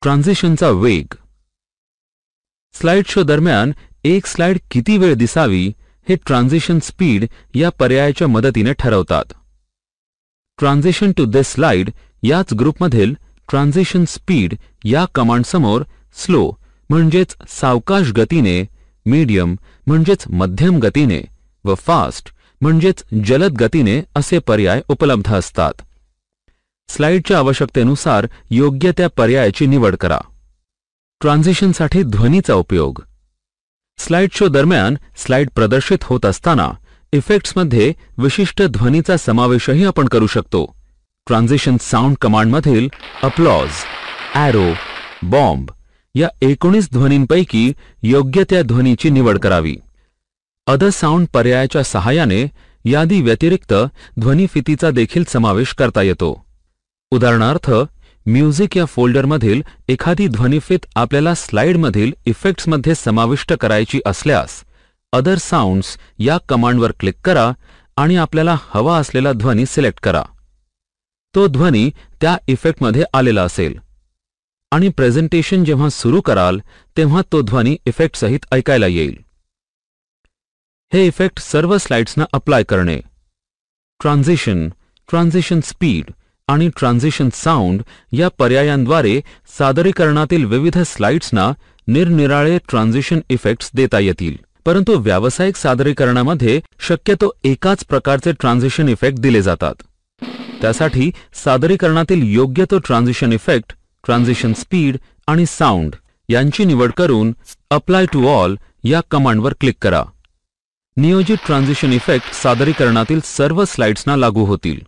ट्रान्झिशनचा वेग. Slide show दरम्यान एक स्लाइड किती वेळ दिसावी हे ट्रान्झिशन स्पीड या पर्यायाच्या मदतीने ठरवतात. ट्रान्झिशन टू दिस स्लाइड याच ग्रुपमधील ट्रान्झिशन स्पीड या कमांडसमोर स्लो म्हणजेच सावकाश गतीने, मीडियम म्हणजेच मध्यम गतीने व फास्ट म्हणजेच जलद गतीने असे पर्याय उपलब्ध असतात. स्लाइडच्या आवश्यकतेनुसार योग्य त्या पर्यायाची निवड करा. ट्रान्झिशनसाठी ध्वनीचा उपयोग. स्लाइड शो दरम्यान स्लाइड प्रदर्शित होत असताना इफेक्ट्समध्ये विशिष्ट ध्वनीचा समावेशही आपण करू शकतो. ट्रान्झिशन साऊंड कमांडमधील अप्लॉज, ॲरो, बॉम्ब या 19 ध्वनींपैकी योग्य त्या ध्वनीची निवड करावी. अदर साऊंड पर्यायाच्या सहाय्याने यादी व्यतिरिक्त ध्वनिफितीचा देखील समावेश करता येतो. उदाहरणार्थ, म्युझिक या फोल्डरमधील एखादी ध्वनिफित आपल्याला स्लाइडमधील इफेक्ट्समध्ये समाविष्ट करायची असल्यास अदर साऊंड्स या कमांडवर क्लिक करा आणि आपल्याला हवा असलेला ध्वनी सिलेक्ट करा. तो ध्वनी त्या इफेक्टमध्ये आलेला असेल आणि प्रेझेंटेशन जेव्हा सुरू कराल तेव्हा तो ध्वनी इफेक्टसहित ऐकायला येईल. हे इफेक्ट सर्व स्लाइड्सना अप्लाय करणे. ट्रान्झिशन, ट्रान्झिशन स्पीड आणि ट्रान्झिशन साऊंड या पर्यायांद्वारे सादरीकरणातील विविध स्लाइड्सना निरनिराळे ट्रान्झिशन इफेक्ट्स देता येतील. परंतु व्यावसायिक सादरीकरणामध्ये शक्यतो एकाच प्रकारचे ट्रान्झिशन इफेक्ट दिले जातात. त्यासाठी सादरीकरणातील योग्य तो ट्रान्झिशन इफेक्ट, ट्रान्झिशन स्पीड आणि साऊंड यांची निवड करून अप्लाय टू ऑल या कमांडवर क्लिक करा. नियोजित ट्रान्झिशन इफेक्ट सादरीकरणातील सर्व स्लाइड्सना लागू होतील.